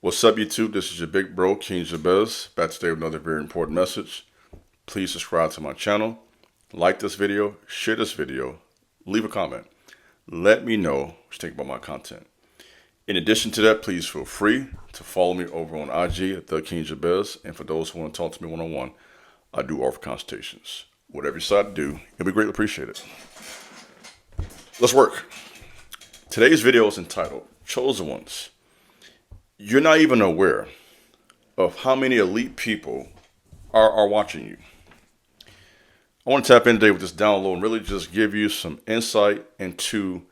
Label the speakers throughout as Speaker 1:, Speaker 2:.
Speaker 1: What's up, YouTube? This is your big bro, King Jabez, back today with another very important message. Please subscribe to my channel, like this video, share this video, leave a comment. Let me know what you think about my content. In addition to that, please feel free to follow me over on IG at The King Jabez. And for those who want to talk to me one-on-one, I do offer consultations. Whatever you decide to do, it'll be greatly appreciated. Let's work. Today's video is entitled Chosen Ones. You're not even aware of how many elite people are watching you. I want to tap in today with this download and really just give you some insight into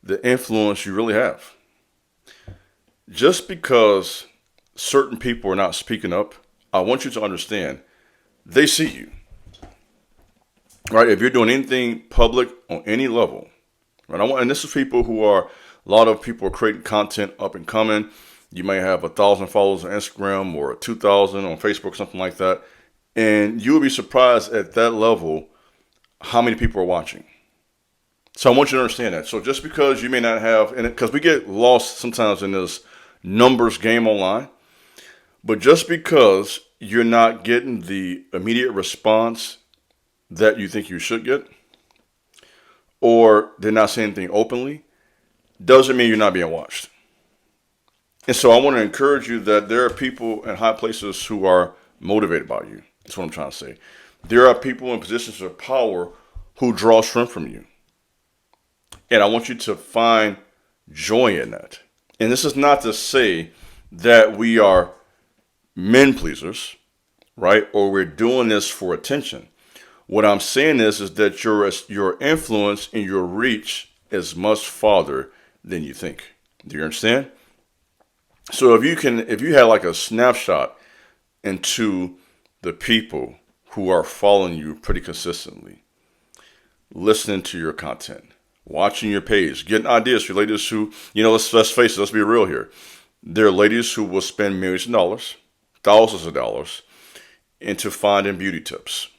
Speaker 1: the influence you really have. Just because certain people are not speaking up, I want you to understand they see you. Right? If you're doing anything public on any level, right? And this is people who are, a lot of people are creating content up and coming. You may have 1,000 followers on Instagram or 2,000 on Facebook, something like that. And you will be surprised at that level how many people are watching. So I want you to understand that. So just because you may not have, and because we get lost sometimes in this numbers game online, but just because you're not getting the immediate response that you think you should get, or they're not saying anything openly, doesn't mean you're not being watched. And so I want to encourage you that there are people in high places who are motivated by you. That's what I'm trying to say. There are people in positions of power who draw strength from you. And I want you to find joy in that. And this is not to say that we are men pleasers, right? Or we're doing this for attention. What I'm saying is that your influence and your reach is much farther than you think. Do you understand? So if you had like a snapshot into the people who are following you pretty consistently, listening to your content, watching your page, getting ideas for ladies who, let's face it, let's be real here. There are ladies who will spend millions of dollars, thousands of dollars into finding beauty tips.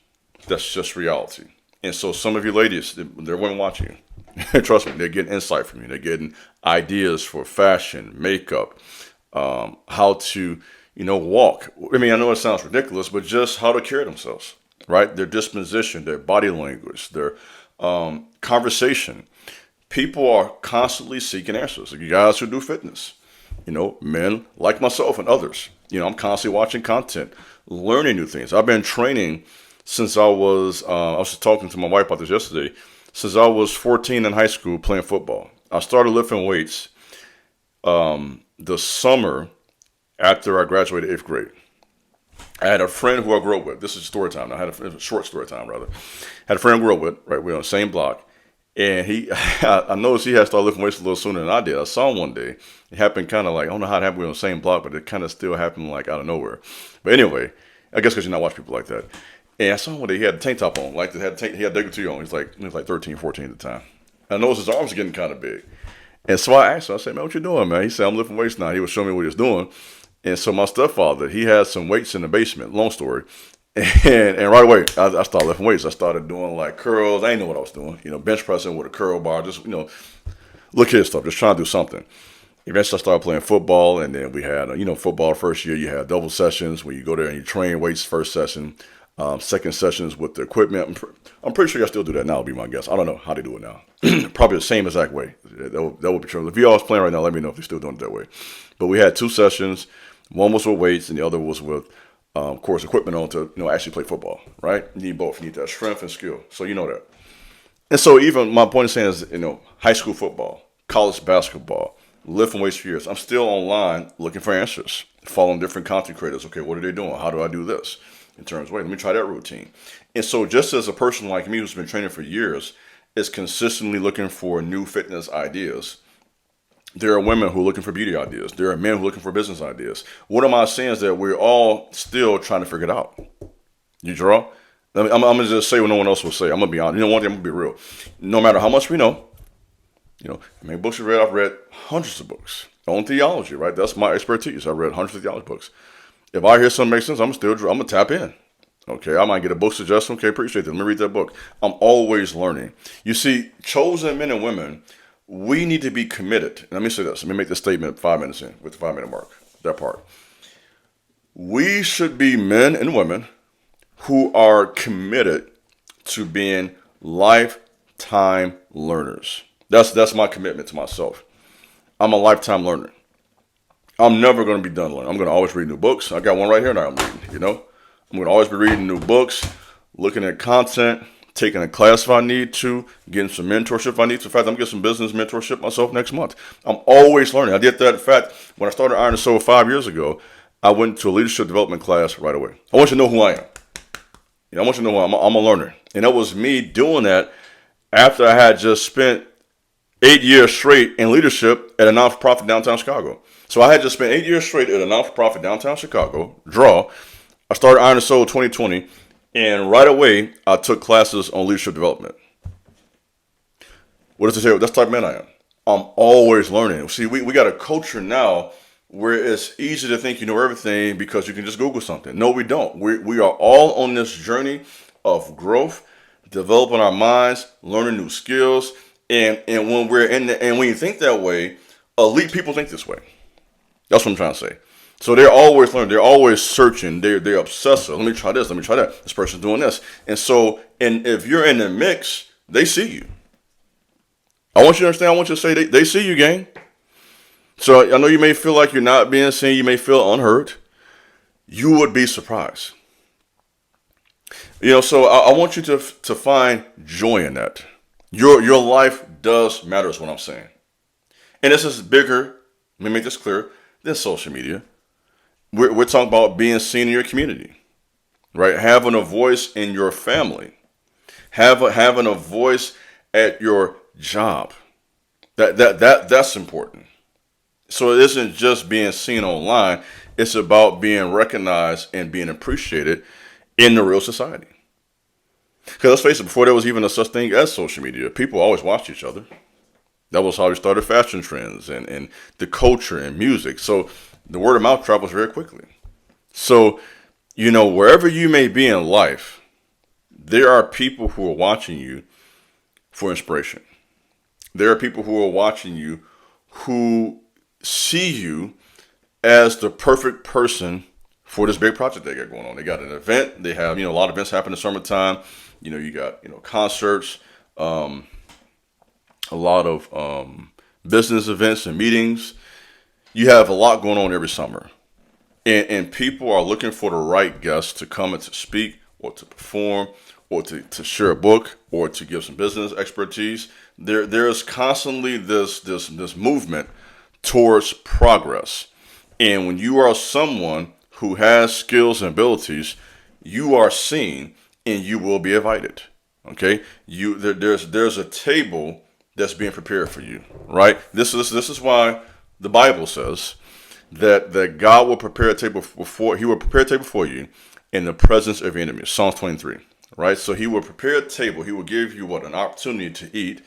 Speaker 1: That's just reality. And so some of you ladies, they're women watching you. Trust me, they're getting insight from you. They're getting ideas for fashion, makeup, how to, walk. I mean, I know it sounds ridiculous, but just how to carry themselves, right? Their disposition, their body language, their conversation. People are constantly seeking answers. Like you guys who do fitness, men like myself and others. I'm constantly watching content, learning new things. I've been training since I was talking to my wife about this yesterday, since I was 14 in high school playing football. I started lifting weights the summer after I graduated 8th grade. I had a friend who I grew up with. This is story time. I had a short story time, rather. Had a friend I grew up with, right? We were on the same block. And I noticed he had started lifting weights a little sooner than I did. I saw him one day. It happened kind of like, I don't know how it happened. We were on the same block, but it kind of still happened like out of nowhere. But anyway, I guess because you're not watching people like that. And I saw him one day, he had a tank top on. Like he had Decorative on. He was like 13, 14 at the time. And I noticed his arms were getting kind of big. And so I asked him, I said, man, what you doing, man? He said, I'm lifting weights now. He was showing me what he was doing. And so my stepfather, he had some weights in the basement, long story. And right away, I started lifting weights. I started doing like curls. I didn't know what I was doing. Bench pressing with a curl bar, just, look at stuff, just trying to do something. Eventually, I started playing football. And then we had, football first year, you had double sessions where you go there and you train weights first session. Second sessions with the equipment. I'm pretty sure I still do that now, would be my guess. I don't know how they do it now. Probably the same exact way. That would be true. If y'all playing right now, let me know if they're still doing it that way. But we had 2 sessions. One was with weights and the other was with, of course, equipment on to actually play football, right? You need both. You need that strength and skill. So you know that. And so even my point of saying is, high school football, college basketball, lifting weights for years. I'm still online looking for answers, following different content creators. Okay, what are they doing? How do I do this? In terms of, wait, let me try that routine. And so just as a person like me who's been training for years is consistently looking for new fitness ideas, there are women who are looking for beauty ideas. There are men who are looking for business ideas. What am I saying is that we're all still trying to figure it out. You draw? I'm going to just say what no one else will say. I'm going to be honest. One thing, I'm going to be real. No matter how much we know, how many books you read, I've read hundreds of books on theology, right? That's my expertise. I've read hundreds of theology books. If I hear something makes sense, I'm going to tap in. Okay, I might get a book suggestion. Okay, appreciate that. Let me read that book. I'm always learning. You see, chosen men and women, we need to be committed. And let me say this. Let me make this statement 5 minutes in with the 5-minute mark. That part. We should be men and women who are committed to being lifetime learners. That's my commitment to myself. I'm a lifetime learner. I'm never going to be done learning. I'm going to always read new books. I got one right here now I'm reading, I'm going to always be reading new books, looking at content, taking a class if I need to, getting some mentorship if I need to. In fact, I'm getting some business mentorship myself next month. I'm always learning. I did that. In fact, when I started Iron and Soul 5 years ago, I went to a leadership development class right away. I want you to know who I am. I want you to know I'm a learner. And that was me doing that after I had just spent 8 years straight in leadership at a non-for-profit downtown Chicago. So I had just spent 8 years straight at a non-for-profit downtown Chicago. I started Iron and Soul 2020, and right away I took classes on leadership development. What does it say? That's the type of man I am. I'm always learning. See, we got a culture now where it's easy to think you know everything because you can just Google something. No, we don't. We are all on this journey of growth, developing our minds, learning new skills, and when we're and when you think that way, elite people think this way. That's what I'm trying to say. So they're always learning. They're always searching. They're obsessive. Let me try this. Let me try that. This person's doing this. And if you're in the mix, they see you. I want you to understand. I want you to say they see you, gang. So I know you may feel like you're not being seen. You may feel unheard. You would be surprised. So I want you to find joy in that. Your life does matter is what I'm saying. And this is bigger, let me make this clear, than social media. We're talking about being seen in your community, right? Having a voice in your family. Having a voice at your job. That's important. So it isn't just being seen online. It's about being recognized and being appreciated in the real society. Because let's face it, before there was even a such thing as social media, people always watched each other. That was how we started fashion trends and the culture and music. So the word of mouth travels very quickly. So, wherever you may be in life, there are people who are watching you for inspiration. There are people who are watching you who see you as the perfect person for this big project they got going on. They got an event. They have, a lot of events happen in the summertime. You got, concerts, a lot of business events and meetings. You have a lot going on every summer. And people are looking for the right guests to come and to speak or to perform or to share a book or to give some business expertise. There is constantly this movement towards progress. And when you are someone who has skills and abilities, you are seen and you will be invited. Okay? There's a table that's being prepared for you, right? This is why the Bible says that God will prepare a table He will prepare a table for you in the presence of your enemies. Psalms 23, right? So He will prepare a table. He will give you an opportunity to eat,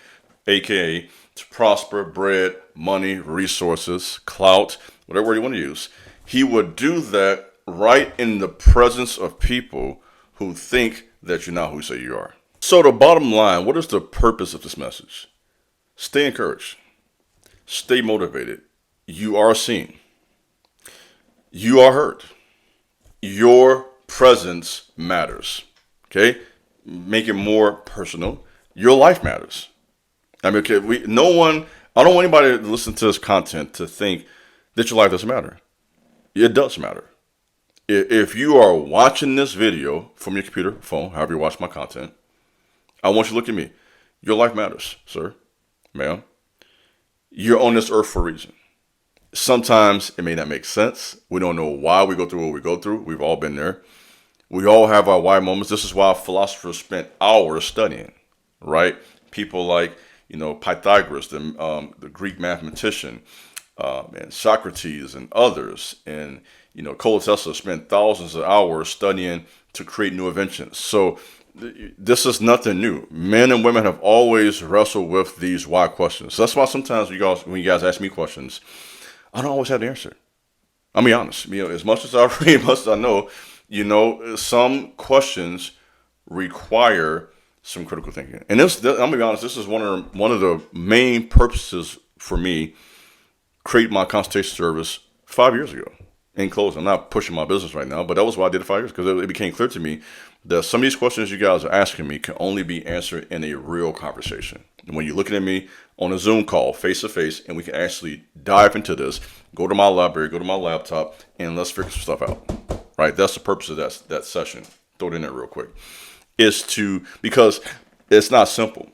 Speaker 1: aka to prosper, bread, money, resources, clout, whatever word you want to use. He would do that right in the presence of people who think that you're not who you say you are. So the bottom line, what is the purpose of this message? Stay encouraged. Stay motivated. You are seen. You are heard. Your presence matters. Okay? Make it more personal. Your life matters. I mean, okay, I don't want anybody to listen to this content to think that your life doesn't matter. It does matter. If you are watching this video from your computer, phone, however you watch my content, I want you to look at me. Your life matters, sir, ma'am. You're on this earth for a reason. Sometimes it may not make sense. We don't know why we go through what we go through. We've all been there. We all have our why moments. This is why philosophers spent hours studying, right? People like, Pythagoras, the Greek mathematician, and Socrates and others. And, Nikola Tesla spent thousands of hours studying to create new inventions. So this is nothing new. Men and women have always wrestled with these why questions. That's why sometimes when you guys ask me questions, I don't always have the answer. I'll be honest. As much as I read, as much as I know, some questions require some critical thinking. And I'm gonna be honest. This is one of the main purposes for me creating my consultation service 5 years ago. In closing, I'm not pushing my business right now, but that was why I did it 5 years, because it became clear to me that some of these questions you guys are asking me can only be answered in a real conversation. When you're looking at me on a Zoom call, face to face, and we can actually dive into this, go to my library, go to my laptop, and let's figure some stuff out. Right? That's the purpose of that session. Throw it in there real quick. Because it's not simple.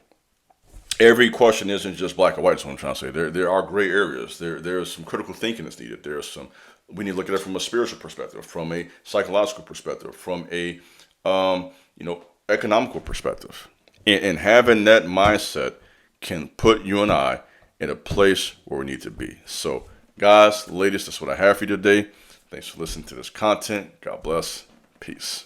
Speaker 1: Every question isn't just black and white. That's what I'm trying to say. There are gray areas. There's some critical thinking that's needed. We need to look at it from a spiritual perspective, from a psychological perspective, from a economical perspective. And having that mindset can put you and I in a place where we need to be. So, guys, ladies, that's what I have for you today. Thanks for listening to this content. God bless. Peace.